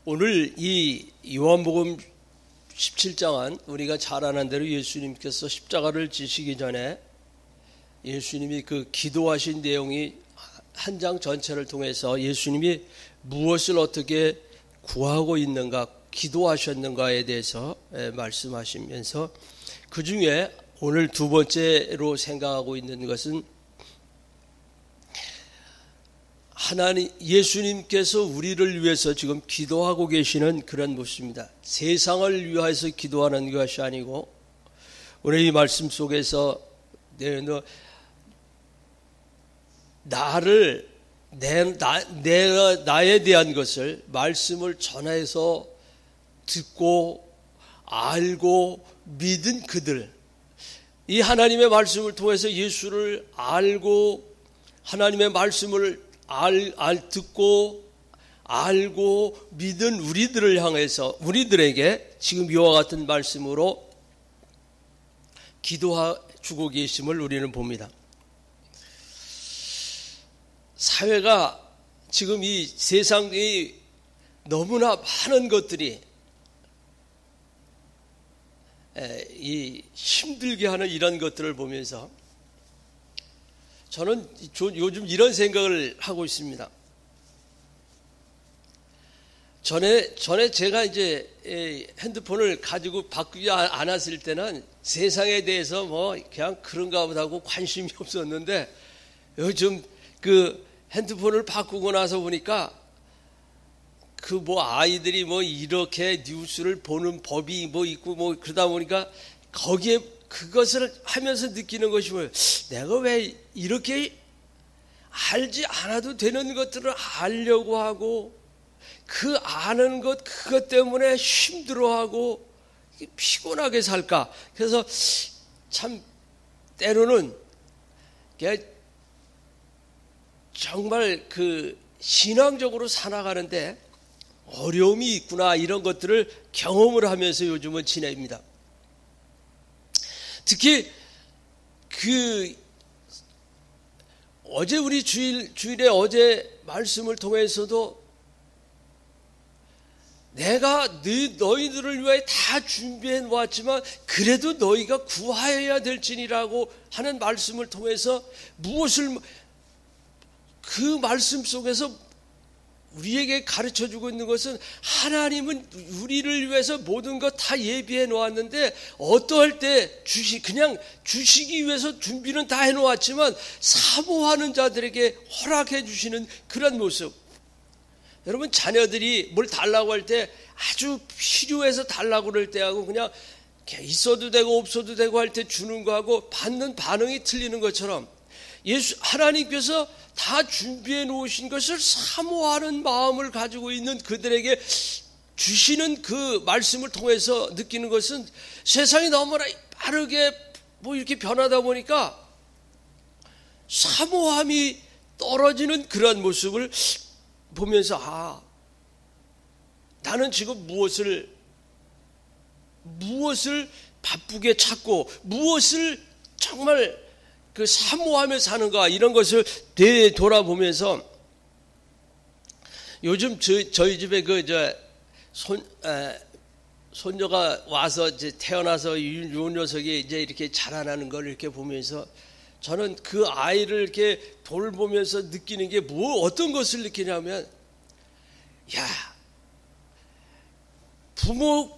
오늘 이 요한복음 17장은 우리가 잘 아는 대로 예수님께서 십자가를 지시기 전에 예수님이 그 기도하신 내용이 한 장 전체를 통해서 예수님이 무엇을 어떻게 구하고 있는가, 기도하셨는가에 대해서 말씀하시면서 그 중에 오늘 두 번째로 생각하고 있는 것은 하나님, 예수님께서 우리를 위해서 지금 기도하고 계시는 그런 모습입니다. 세상을 위해서 기도하는 것이 아니고 오늘 이 말씀 속에서 나에 대한 것을 말씀을 전해서 듣고 알고 믿은 그들, 이 하나님의 말씀을 통해서 예수를 알고 하나님의 말씀을 듣고 알고 믿은 우리들을 향해서 우리들에게 지금 이와 같은 말씀으로 기도해 주고 계심을 우리는 봅니다. 사회가 지금 이 세상이 너무나 많은 것들이 이 힘들게 하는 이런 것들을 보면서 저는 요즘 이런 생각을 하고 있습니다. 전에 제가 이제 핸드폰을 가지고 바꾸지 않았을 때는 세상에 대해서 뭐 그냥 그런가 보다 하고 관심이 없었는데 요즘 그 핸드폰을 바꾸고 나서 보니까 그 뭐 아이들이 뭐 이렇게 뉴스를 보는 법이 뭐 있고 뭐 그러다 보니까 거기에 그것을 하면서 느끼는 것이 뭐예요? 내가 왜 이렇게 알지 않아도 되는 것들을 알려고 하고 그 아는 것 그것 때문에 힘들어하고 피곤하게 살까? 그래서 참 때로는 정말 그 신앙적으로 살아가는데 어려움이 있구나 이런 것들을 경험을 하면서 요즘은 지냅니다. 특히 어제 우리 주일에 어제 말씀을 통해서도 내가 너희들을 위해 다 준비해 놓았지만 그래도 너희가 구하여야 될지니라고 하는 말씀을 통해서 무엇을 그 말씀 속에서 우리에게 가르쳐주고 있는 것은 하나님은 우리를 위해서 모든 것 다 예비해 놓았는데 어떠할 때 그냥 주시기 위해서 준비는 다 해놓았지만 사모하는 자들에게 허락해 주시는 그런 모습. 여러분 자녀들이 뭘 달라고 할 때 아주 필요해서 달라고 그럴 때하고 그냥 있어도 되고 없어도 되고 할 때 주는 거하고 받는 반응이 틀리는 것처럼 하나님께서 다 준비해 놓으신 것을 사모하는 마음을 가지고 있는 그들에게 주시는 그 말씀을 통해서 느끼는 것은 세상이 너무나 빠르게 뭐 이렇게 변하다 보니까 사모함이 떨어지는 그런 모습을 보면서 나는 지금 무엇을 바쁘게 찾고 무엇을 정말 그 사모하며 사는가 이런 것을 되돌아보면서 요즘 저희 집에 손녀가 와서 이제 태어나서 이 녀석이 이제 이렇게 자라나는 걸 이렇게 보면서 저는 그 아이를 이렇게 돌보면서 느끼는 게 어떤 것을 느끼냐면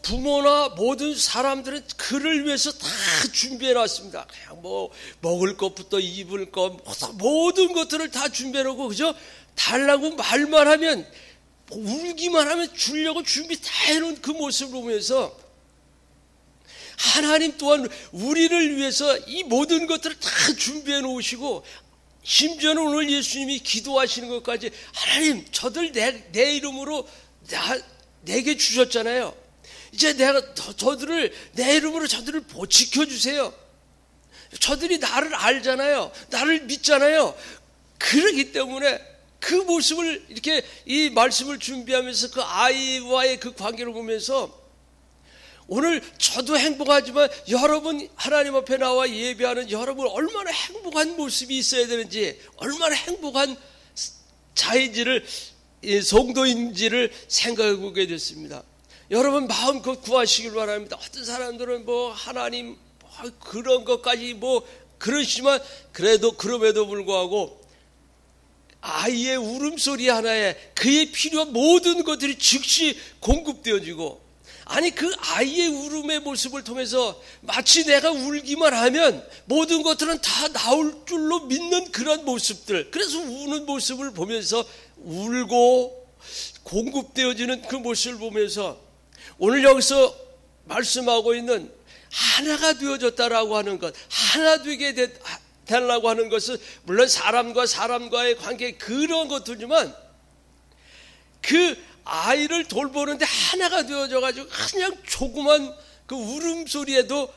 부모나 모든 사람들은 그를 위해서 다 준비해 놨습니다. 그냥 뭐 먹을 것부터 입을 것 모든 것들을 다 준비해 놓고 그저 달라고 말만 하면 울기만 하면 주려고 준비 다 해놓은 그 모습을 보면서 하나님 또한 우리를 위해서 이 모든 것들을 다 준비해 놓으시고 심지어는 오늘 예수님이 기도하시는 것까지 하나님 저들 내 이름으로 내게 주셨잖아요. 이제 저들을 내 이름으로 저들을 지켜주세요. 저들이 나를 알잖아요. 나를 믿잖아요. 그러기 때문에 그 모습을 이렇게 이 말씀을 준비하면서 그 아이와의 그 관계를 보면서 오늘 저도 행복하지만 여러분 하나님 앞에 나와 예배하는 여러분 얼마나 행복한 모습이 있어야 되는지 얼마나 행복한 자인지를 성도인지를 생각해 보게 됐습니다. 여러분 마음껏 구하시길 바랍니다. 어떤 사람들은 뭐 하나님 그런 것까지 뭐 그러시지만 그럼에도 불구하고 아이의 울음소리 하나에 그의 필요한 모든 것들이 즉시 공급되어지고, 아니 그 아이의 울음의 모습을 통해서 마치 내가 울기만 하면 모든 것들은 다 나올 줄로 믿는 그런 모습들, 그래서 우는 모습을 보면서 울고 공급되어지는 그 모습을 보면서 오늘 여기서 말씀하고 있는 하나가 되어졌다라고 하는 것, 하나 되게 되려고 하는 것은 물론 사람과 사람과의 관계 그런 것들이지만 그 아이를 돌보는데 하나가 되어져 가지고 그냥 조그만 그 울음소리에도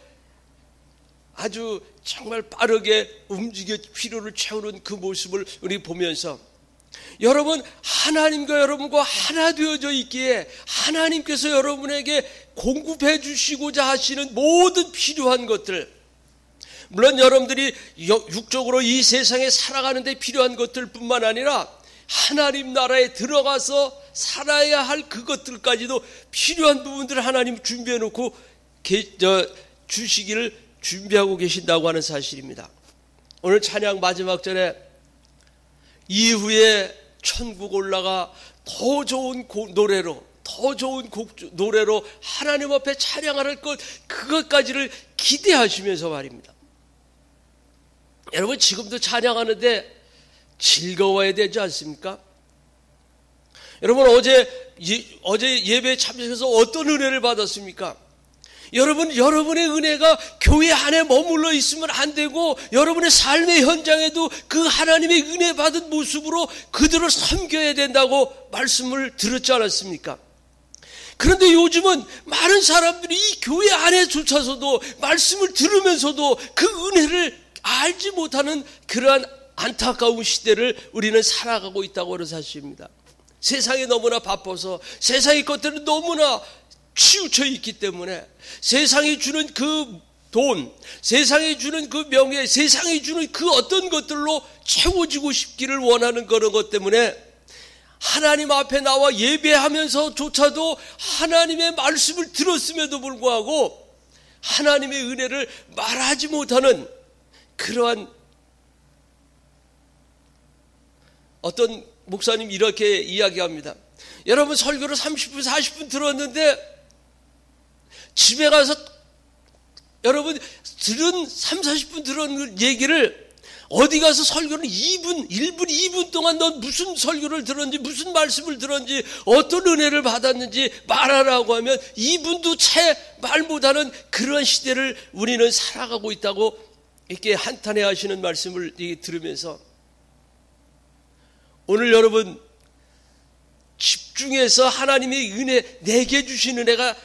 아주 정말 빠르게 움직여 필요를 채우는 그 모습을 우리 보면서, 여러분 하나님과 여러분과 하나 되어져 있기에 하나님께서 여러분에게 공급해 주시고자 하시는 모든 필요한 것들, 물론 여러분들이 육적으로 이 세상에 살아가는 데 필요한 것들뿐만 아니라 하나님 나라에 들어가서 살아야 할 그것들까지도 필요한 부분들을 하나님 준비해 놓고 주시기를 준비하고 계신다고 하는 사실입니다. 오늘 찬양 마지막 절에 이후에 천국 올라가 더 좋은 노래로 하나님 앞에 찬양할 것, 그것까지를 기대하시면서 말입니다. 여러분 지금도 찬양하는데 즐거워야 되지 않습니까? 여러분 어제 예배에 참석해서 어떤 은혜를 받았습니까? 여러분의 은혜가 교회 안에 머물러 있으면 안 되고, 여러분의 삶의 현장에도 그 하나님의 은혜 받은 모습으로 그들을 섬겨야 된다고 말씀을 들었지 않았습니까? 그런데 요즘은 많은 사람들이 이 교회 안에조차서도 말씀을 들으면서도 그 은혜를 알지 못하는 그러한 안타까운 시대를 우리는 살아가고 있다고 하는 사실입니다. 세상이 너무나 바빠서 세상의 것들은 너무나 치우쳐 있기 때문에 세상이 주는 그 돈, 세상이 주는 그 명예, 세상이 주는 그 어떤 것들로 채워지고 싶기를 원하는 그런 것 때문에 하나님 앞에 나와 예배하면서조차도 하나님의 말씀을 들었음에도 불구하고 하나님의 은혜를 말하지 못하는 그러한, 어떤 목사님 이렇게 이야기합니다. 여러분 설교를 30분 40분 들었는데 집에 가서 여러분 들은 3, 40분 들은 얘기를 어디 가서 설교를 2분, 1분, 2분 동안 넌 무슨 설교를 들었는지, 무슨 말씀을 들었는지, 어떤 은혜를 받았는지 말하라고 하면 2분도 채 말 못하는 그런 시대를 우리는 살아가고 있다고 이렇게 한탄해 하시는 말씀을 들으면서, 오늘 여러분 집중해서 하나님의 은혜, 내게 주신 은혜가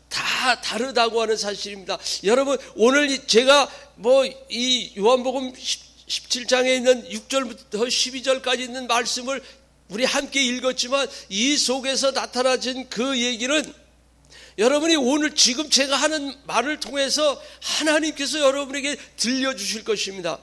다 다르다고 하는 사실입니다. 여러분 오늘 제가 이 요한복음 17장에 있는 6절부터 12절까지 있는 말씀을 우리 함께 읽었지만 이 속에서 나타나진 그 얘기는 여러분이 오늘 지금 제가 하는 말을 통해서 하나님께서 여러분에게 들려주실 것입니다.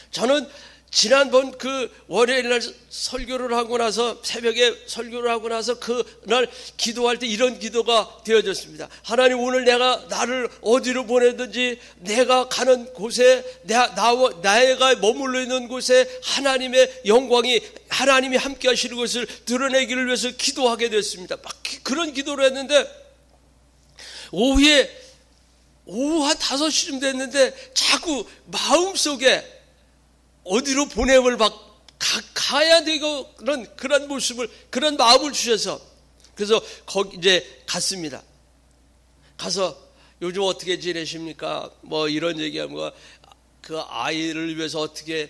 저는 지난번 그 월요일날 설교를 하고 나서, 새벽에 설교를 하고 나서 그날 기도할 때 이런 기도가 되어졌습니다. 하나님 오늘 나를 어디로 보내든지 내가 가는 곳에, 내가 머물러 있는 곳에 하나님의 영광이, 하나님이 함께 하시는 것을 드러내기를 위해서 기도하게 됐습니다. 막 그런 기도를 했는데 오후 한 5시쯤 됐는데 자꾸 마음속에 어디로 보냄을 가야 되고 그런 모습을, 그런 마음을 주셔서, 그래서 거기 이제 갔습니다. 가서 요즘 어떻게 지내십니까? 이런 얘기하면 그 아이를 위해서 어떻게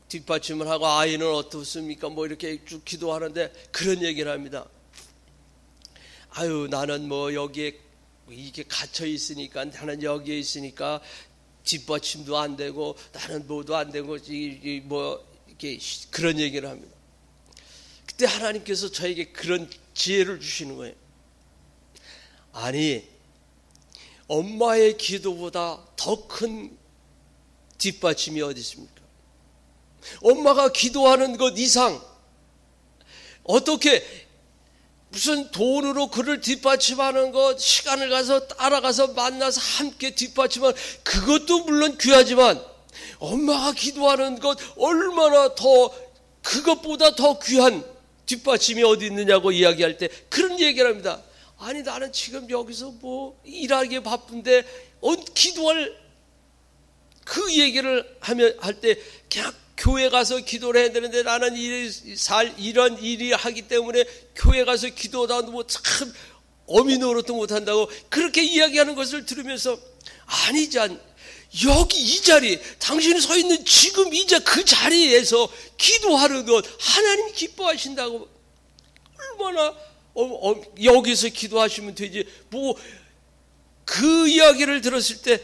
뒷받침을 하고 아이는 어떻습니까? 이렇게 쭉 기도하는데 그런 얘기를 합니다. 나는 여기에 이게 갇혀 있으니까, 나는 여기에 있으니까 뒷받침도 안 되고 나는 뭐도 안 되고 이렇게 그런 얘기를 합니다. 그때 하나님께서 저에게 그런 지혜를 주시는 거예요. 아니, 엄마의 기도보다 더 큰 뒷받침이 어디 있습니까? 엄마가 기도하는 것 이상 어떻게 무슨 돈으로 그를 뒷받침하는 것, 시간을 가서 따라가서 만나서 함께 뒷받침하는 그것도 물론 귀하지만 엄마가 기도하는 것 얼마나 더 그것보다 더 귀한 뒷받침이 어디 있느냐고 이야기할 때 그런 얘기를 합니다. 아니 나는 지금 여기서 뭐 일하기에 바쁜데 기도할 그 얘기를 할 때 그냥 교회 가서 기도를 해야 되는데 나는 이런 일이 하기 때문에 교회 가서 기도다 뭐 참 어미 노릇도 못한다고 그렇게 이야기하는 것을 들으면서 아니지 여기 이 자리 당신이 서 있는 지금 이제 그 자리에서 기도하는 것 하나님이 기뻐하신다고 얼마나 여기서 기도하시면 되지 뭐 그 이야기를 들었을 때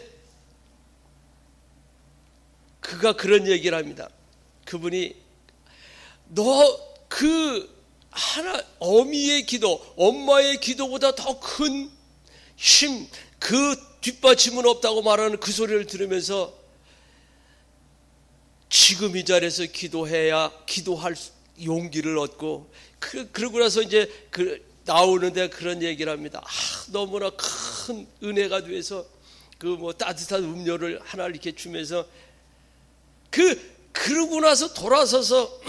그가 그런 얘기를 합니다. 그분이 어미의 기도, 엄마의 기도보다 더 큰 힘, 그 뒷받침은 없다고 말하는 그 소리를 들으면서 지금 이 자리에서 기도할 용기를 얻고 그러고 나서 이제 나오는데 그런 얘기를 합니다. 너무나 큰 은혜가 돼서 따뜻한 음료를 하나 이렇게 주면서 그러고 나서 돌아서서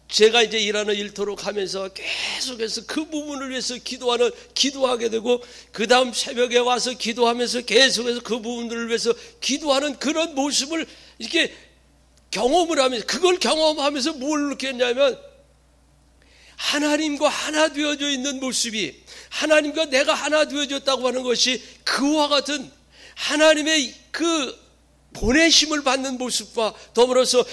제가 이제 일하는 일터로 가면서 계속해서 그 부분을 위해서 기도하게 되고 그 다음 새벽에 와서 기도하면서 계속해서 그 부분들을 위해서 기도하는 그런 모습을 이렇게 경험을 하면서 그걸 경험하면서 뭘 느꼈냐면 하나님과 하나 되어져 있는 모습이 하나님과 내가 하나 되어졌다고 하는 것이 그와 같은 하나님의 그 보내심을 받는 모습과 더불어서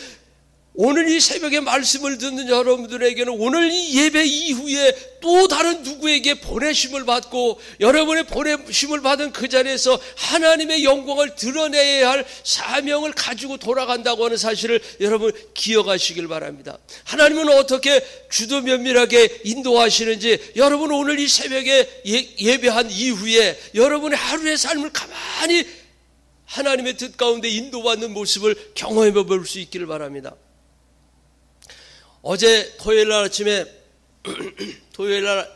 오늘 이 새벽에 말씀을 듣는 여러분들에게는 오늘 이 예배 이후에 또 다른 누구에게 보내심을 받고 여러분의 보내심을 받은 그 자리에서 하나님의 영광을 드러내야 할 사명을 가지고 돌아간다고 하는 사실을 여러분 기억하시길 바랍니다. 하나님은 어떻게 주도 면밀하게 인도하시는지 여러분 오늘 이 새벽에 예배한 이후에 여러분의 하루의 삶을 가만히 하나님의 뜻 가운데 인도받는 모습을 경험해 볼 수 있기를 바랍니다. 어제 토요일날 아침에 토요일날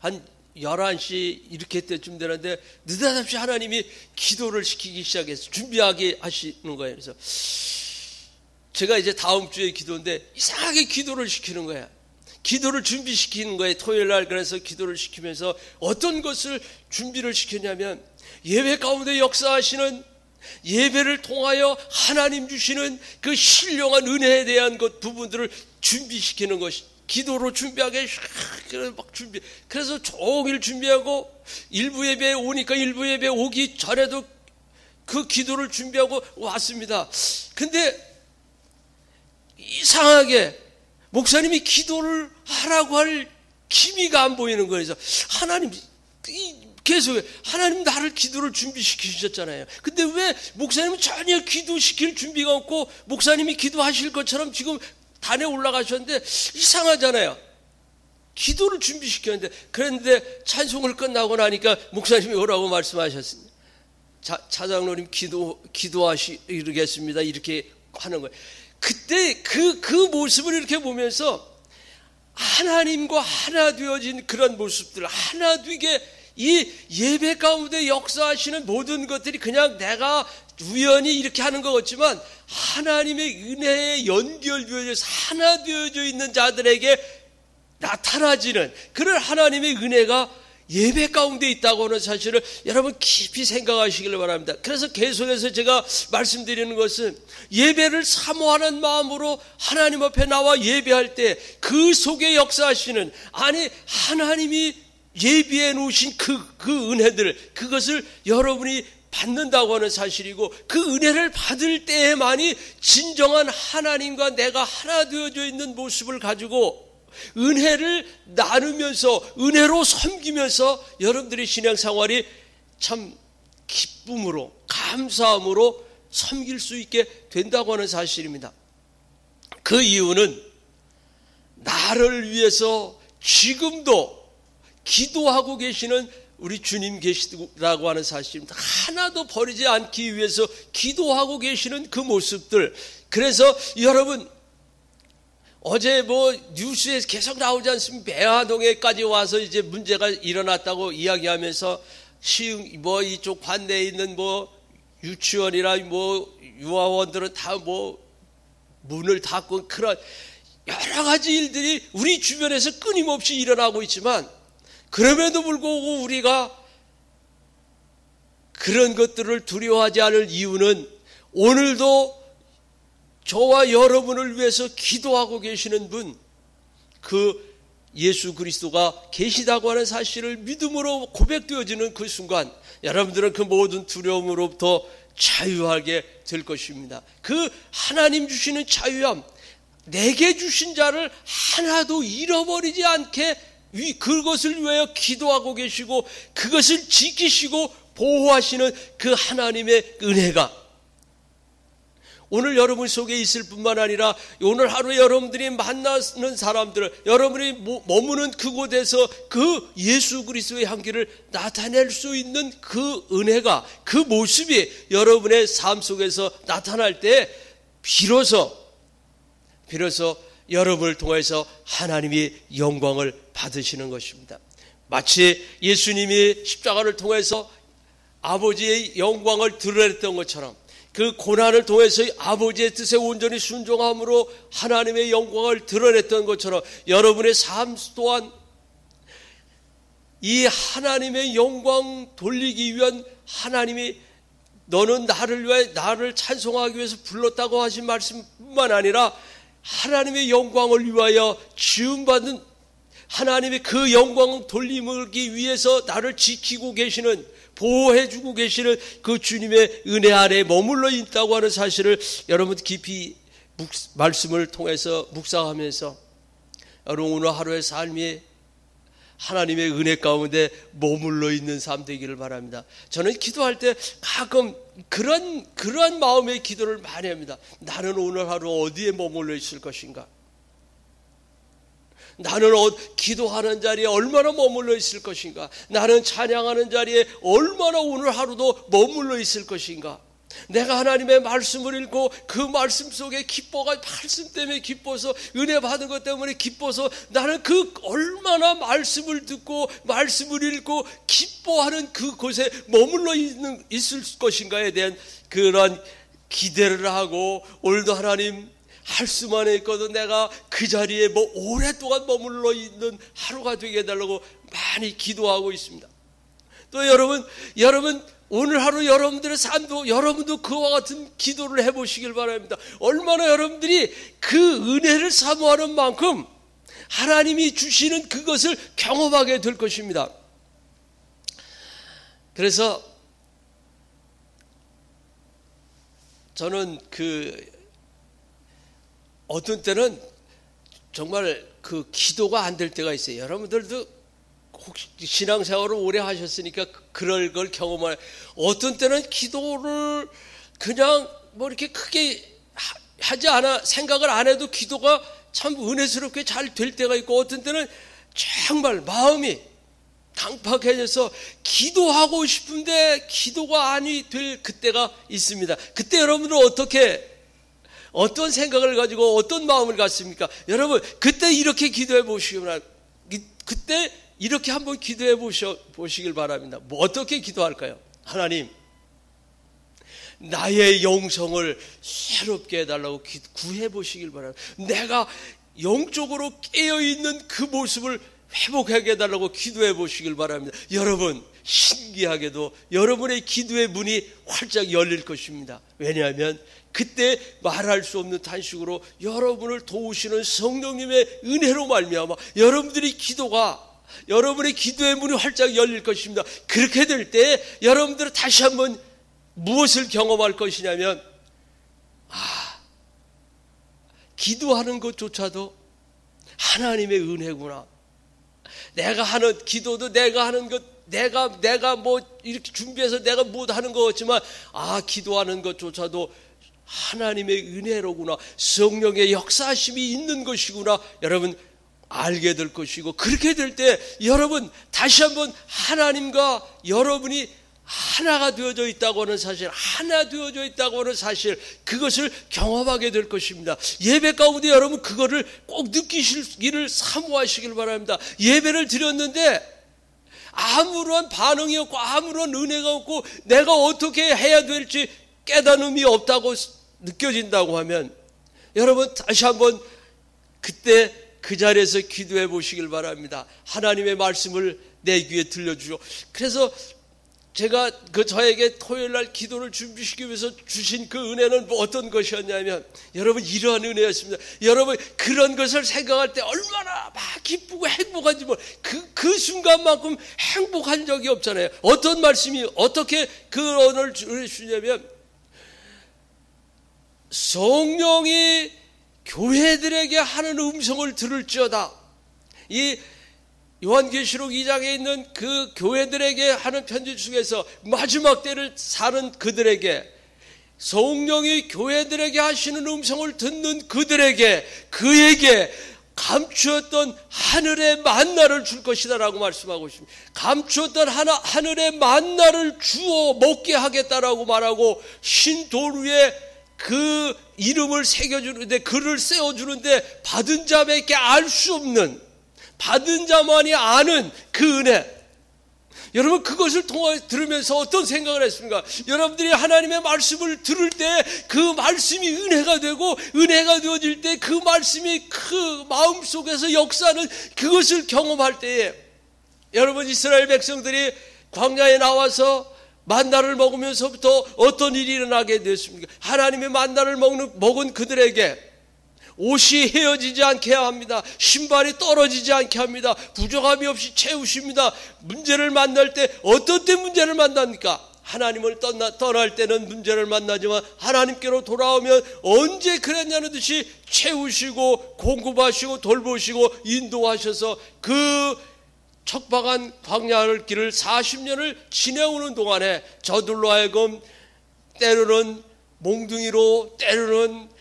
한 11시 이렇게 때쯤 되는데 느닷없이 하나님이 기도를 시키기 시작해서 준비하게 하시는 거예요. 그래서 제가 이제 다음 주에 기도인데 이상하게 기도를 시키는 거예요. 기도를 준비시키는 거예요. 토요일날 그래서 기도를 시키면서 어떤 것을 준비를 시켰냐면 예배 가운데 역사하시는 예배를 통하여 하나님 주시는 그 신령한 은혜에 대한 것 부분들을 준비시키는 것이 기도로 준비하게 막 준비. 그래서 종일 준비하고 일부 예배에 오니까 일부 예배 오기 전에도 그 기도를 준비하고 왔습니다. 근데 이상하게 목사님이 기도를 하라고 할 기미가 안 보이는 거예요. 하나님 계속 하나님 나를 기도를 준비시키셨잖아요. 근데 왜 목사님은 전혀 기도시킬 준비가 없고 목사님이 기도하실 것처럼 지금 단에 올라가셨는데 이상하잖아요. 기도를 준비시켰는데 그런데 찬송을 끝나고 나니까 목사님이 오라고 말씀하셨습니다. 차장로님 기도하시겠습니다. 이렇게 하는 거예요. 그때 그 모습을 이렇게 보면서 하나님과 하나 되어진 그런 모습들 하나 되게 이 예배 가운데 역사하시는 모든 것들이 그냥 내가 우연히 이렇게 하는 것 같지만 하나님의 은혜에 연결되어져서 하나 되어져 있는 자들에게 나타나지는 그런 하나님의 은혜가 예배 가운데 있다고 하는 사실을 여러분 깊이 생각하시길 바랍니다. 그래서 계속해서 제가 말씀드리는 것은 예배를 사모하는 마음으로 하나님 앞에 나와 예배할 때 그 속에 역사하시는 아니 하나님이 예비해 놓으신 그 은혜들 그것을 여러분이 받는다고 하는 사실이고 그 은혜를 받을 때에만이 진정한 하나님과 내가 하나 되어져 있는 모습을 가지고 은혜를 나누면서 은혜로 섬기면서 여러분들의 신앙생활이 참 기쁨으로 감사함으로 섬길 수 있게 된다고 하는 사실입니다. 그 이유는 나를 위해서 지금도 기도하고 계시는 우리 주님 계시다고 하는 사실입니다. 하나도 버리지 않기 위해서 기도하고 계시는 그 모습들. 그래서 여러분 어제 뉴스에 계속 나오지 않습니까? 배화동에까지 와서 이제 문제가 일어났다고 이야기하면서 이쪽 관내에 있는 유치원이나 유아원들은 다 문을 닫고 그런 여러 가지 일들이 우리 주변에서 끊임없이 일어나고 있지만, 그럼에도 불구하고 우리가 그런 것들을 두려워하지 않을 이유는 오늘도 저와 여러분을 위해서 기도하고 계시는 분, 그 예수 그리스도가 계시다고 하는 사실을 믿음으로 고백되어지는 그 순간 여러분들은 그 모든 두려움으로부터 자유하게 될 것입니다. 그 하나님 주시는 자유함, 내게 주신 자를 하나도 잃어버리지 않게 그것을 위하여 기도하고 계시고 그것을 지키시고 보호하시는 그 하나님의 은혜가 오늘 여러분 속에 있을 뿐만 아니라 오늘 하루 여러분들이 만나는 사람들, 여러분이 머무는 그곳에서 그 예수 그리스도의 향기를 나타낼 수 있는 그 은혜가, 그 모습이 여러분의 삶 속에서 나타날 때 비로소 여러분을 통해서 하나님이 영광을 받으시는 것입니다. 마치 예수님이 십자가를 통해서 아버지의 영광을 드러냈던 것처럼, 그 고난을 통해서 아버지의 뜻에 온전히 순종함으로 하나님의 영광을 드러냈던 것처럼 여러분의 삶 또한 이 하나님의 영광 돌리기 위한, 하나님이 너는 나를 위해 나를 찬송하기 위해서 불렀다고 하신 말씀뿐만 아니라 하나님의 영광을 위하여 지음받은 하나님의 그 영광 돌리기 위해서 나를 지키고 계시는, 보호해주고 계시는 그 주님의 은혜 아래 머물러 있다고 하는 사실을 여러분 깊이 말씀을 통해서 묵상하면서 여러분 오늘 하루의 삶이 하나님의 은혜 가운데 머물러 있는 삶 되기를 바랍니다. 저는 기도할 때 가끔 그러한 마음의 기도를 많이 합니다. 나는 오늘 하루 어디에 머물러 있을 것인가? 나는 기도하는 자리에 얼마나 머물러 있을 것인가? 나는 찬양하는 자리에 얼마나 오늘 하루도 머물러 있을 것인가? 내가 하나님의 말씀을 읽고 그 말씀 속에 말씀 때문에 기뻐서, 은혜 받은 것 때문에 기뻐서 나는 얼마나 말씀을 듣고 말씀을 읽고 기뻐하는 그곳에 머물러 있을 것인가에 대한 그런 기대를 하고, 오늘도 하나님 할 수만 있거든 내가 그 자리에 오랫동안 머물러 있는 하루가 되게 해달라고 많이 기도하고 있습니다. 또 여러분 오늘 하루 여러분들의 삶도 여러분도 그와 같은 기도를 해보시길 바랍니다. 얼마나 여러분들이 그 은혜를 사모하는 만큼 하나님이 주시는 그것을 경험하게 될 것입니다. 그래서 저는 어떤 때는 정말 기도가 안 될 때가 있어요. 여러분들도 혹시 신앙생활을 오래 하셨으니까 그럴 걸 경험할, 어떤 때는 기도를 그냥 이렇게 크게 하지 않아, 생각을 안 해도 기도가 참 은혜스럽게 잘 될 때가 있고, 어떤 때는 정말 마음이 강팍해져서 기도하고 싶은데 기도가 아니 될 그때가 있습니다. 그때 여러분들은 어떤 생각을 가지고 어떤 마음을 갖습니까? 여러분 그때 이렇게 기도해 보시기를, 그때 이렇게 한번 기도해 보시길 바랍니다. 어떻게 기도할까요? 하나님, 나의 영성을 새롭게 해달라고 구해 보시길 바랍니다. 내가 영적으로 깨어있는 그 모습을 회복하게 해달라고 기도해 보시길 바랍니다. 여러분 신기하게도 여러분의 기도의 문이 활짝 열릴 것입니다. 왜냐하면 그때 말할 수 없는 탄식으로 여러분을 도우시는 성령님의 은혜로 말미암아 여러분의 기도의 문이 활짝 열릴 것입니다. 그렇게 될 때 여러분들은 다시 한번 무엇을 경험할 것이냐면, 기도하는 것조차도 하나님의 은혜구나. 내가 하는 기도도 내가 하는 것, 내가 이렇게 준비해서 내가 하는 것 같지만, 기도하는 것조차도 하나님의 은혜로구나, 성령의 역사하심이 있는 것이구나, 여러분 알게 될 것이고, 그렇게 될 때 여러분 다시 한번 하나님과 여러분이 하나가 되어져 있다고 하는 사실, 하나 되어져 있다고 하는 사실, 그것을 경험하게 될 것입니다. 예배 가운데 여러분 그거를 꼭 느끼시기를 사모하시길 바랍니다. 예배를 드렸는데 아무런 반응이 없고 아무런 은혜가 없고 내가 어떻게 해야 될지 깨달음이 없다고 느껴진다고 하면 여러분 다시 한번 그때 그 자리에서 기도해 보시길 바랍니다. 하나님의 말씀을 내 귀에 들려주죠. 그래서 제가 저에게 토요일날 기도를 준비시키기 위해서 주신 그 은혜는 어떤 것이었냐면 여러분 이러한 은혜였습니다. 여러분 그런 것을 생각할 때 얼마나 막 기쁘고 행복한지 그 순간만큼 행복한 적이 없잖아요. 어떤 말씀이 어떻게 그 언어를 주냐면 성령이 교회들에게 하는 음성을 들을지어다. 이 요한계시록 2장에 있는 그 교회들에게 하는 편지 중에서 마지막 때를 사는 그들에게 성령이 교회들에게 하시는 음성을 듣는 그에게 감추었던 하늘의 만나를 줄 것이다 라고 말씀하고 있습니다. 감추었던 하늘의 만나를 주어 먹게 하겠다라고 말하고 신돌 위에 그 이름을 새겨주는데 글을 세워주는데 받은 자밖에 알 수 없는 받은 자만이 아는 그 은혜. 여러분 그것을 들으면서 어떤 생각을 했습니까? 여러분들이 하나님의 말씀을 들을 때 그 말씀이 은혜가 되고 은혜가 되어질 때 그 말씀이 그 마음속에서 역사하는 그것을 경험할 때에 여러분 이스라엘 백성들이 광야에 나와서 만나를 먹으면서부터 어떤 일이 일어나게 되었습니까? 하나님의 만나를 먹은 그들에게 옷이 헤어지지 않게 합니다. 신발이 떨어지지 않게 합니다. 부족함이 없이 채우십니다. 문제를 만날 때 어떤 때 문제를 만납니까? 하나님을 떠날 때는 문제를 만나지만 하나님께로 돌아오면 언제 그랬냐는 듯이 채우시고 공급하시고 돌보시고 인도하셔서 그 척박한 광야를 길을 40년을 지내오는 동안에 저들로 하여금 때로는 몽둥이로 때로는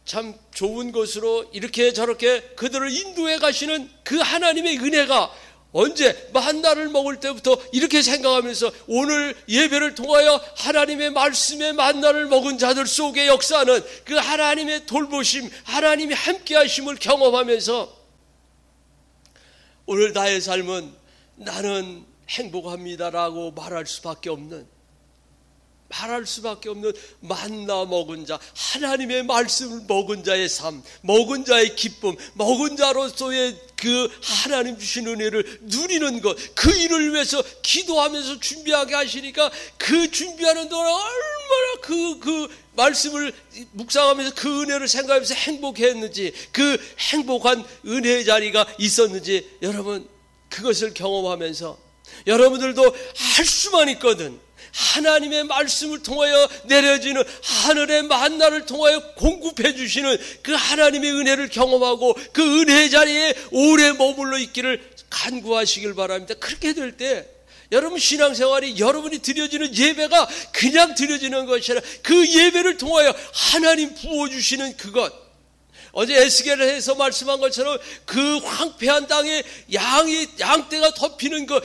참 좋은 것으로 이렇게 저렇게 그들을 인도해 가시는 그 하나님의 은혜가 언제 만나를 먹을 때부터 이렇게 생각하면서 오늘 예배를 통하여 하나님의 말씀의 만나를 먹은 자들 속에 역사하는 그 하나님의 돌보심, 하나님의 함께 하심을 경험하면서 오늘 나의 삶은 나는 행복합니다라고 말할 수밖에 없는 만나 먹은 자, 하나님의 말씀을 먹은 자의 삶, 먹은 자의 기쁨, 먹은 자로서의 그 하나님 주신 은혜를 누리는 것, 그 일을 위해서 기도하면서 준비하게 하시니까 그 준비하는 동안 얼마나 그 말씀을 묵상하면서 그 은혜를 생각하면서 행복했는지, 그 행복한 은혜의 자리가 있었는지 여러분 그것을 경험하면서 여러분들도 할 수만 있거든 하나님의 말씀을 통하여 내려지는 하늘의 만나를 통하여 공급해 주시는 그 하나님의 은혜를 경험하고 그 은혜의 자리에 오래 머물러 있기를 간구하시길 바랍니다. 그렇게 될 때 여러분 신앙생활이 여러분이 드려지는 예배가 그냥 드려지는 것이 아니라 그 예배를 통하여 하나님 부어주시는 그것, 어제 에스겔에서 말씀한 것처럼 그 황폐한 땅에 양떼가 덮이는 것,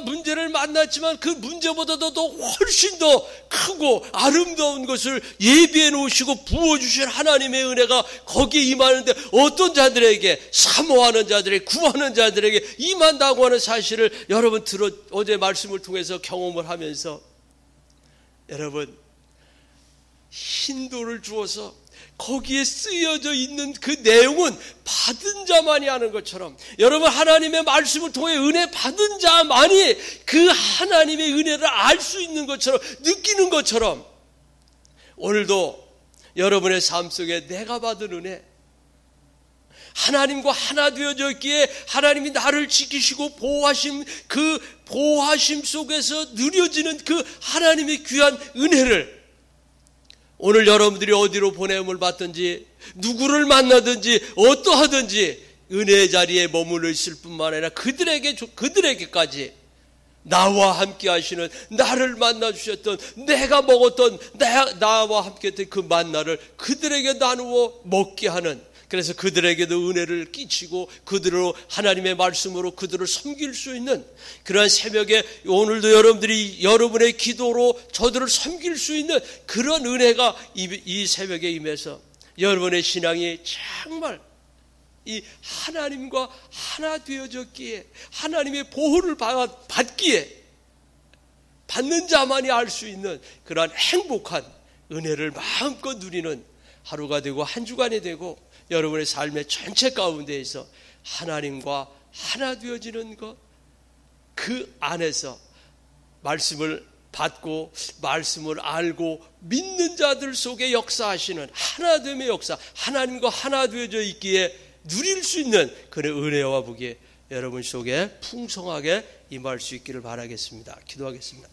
문제를 만났지만 그 문제보다도 더 훨씬 더 크고 아름다운 것을 예비해 놓으시고 부어주신 하나님의 은혜가 거기에 임하는데 어떤 자들에게, 사모하는 자들에게, 구하는 자들에게 임한다고 하는 사실을 여러분 어제 말씀을 통해서 경험을 하면서 여러분 흰 돌을 주어서 거기에 쓰여져 있는 그 내용은 받은 자만이 아는 것처럼 여러분 하나님의 말씀을 통해 은혜 받은 자만이 그 하나님의 은혜를 알 수 있는 것처럼 느끼는 것처럼 오늘도 여러분의 삶 속에 내가 받은 은혜, 하나님과 하나 되어져 있기에 하나님이 나를 지키시고 보호하심, 그 보호하심 속에서 누려지는 그 하나님의 귀한 은혜를 오늘 여러분들이 어디로 보냄을 받든지 누구를 만나든지 어떠하든지 은혜의 자리에 머물러 있을 뿐만 아니라 그들에게까지 나와 함께 하시는, 나를 만나 주셨던, 내가 먹었던, 나와 함께 했던 그 만나를 그들에게 나누어 먹게 하는 그래서 그들에게도 은혜를 끼치고 그들로 하나님의 말씀으로 그들을 섬길 수 있는 그러한 새벽에 오늘도 여러분의 기도로 저들을 섬길 수 있는 그런 은혜가 이 새벽에 임해서 여러분의 신앙이 정말 이 하나님과 하나 되어졌기에 하나님의 보호를 받기에 받는 자만이 알 수 있는 그러한 행복한 은혜를 마음껏 누리는 하루가 되고 한 주간이 되고 여러분의 삶의 전체 가운데에서 하나님과 하나 되어지는 것, 그 안에서 말씀을 받고 말씀을 알고 믿는 자들 속에 역사하시는 하나됨의 역사, 하나님과 하나 되어져 있기에 누릴 수 있는 그런 은혜와 복이 여러분 속에 풍성하게 임할 수 있기를 바라겠습니다. 기도하겠습니다.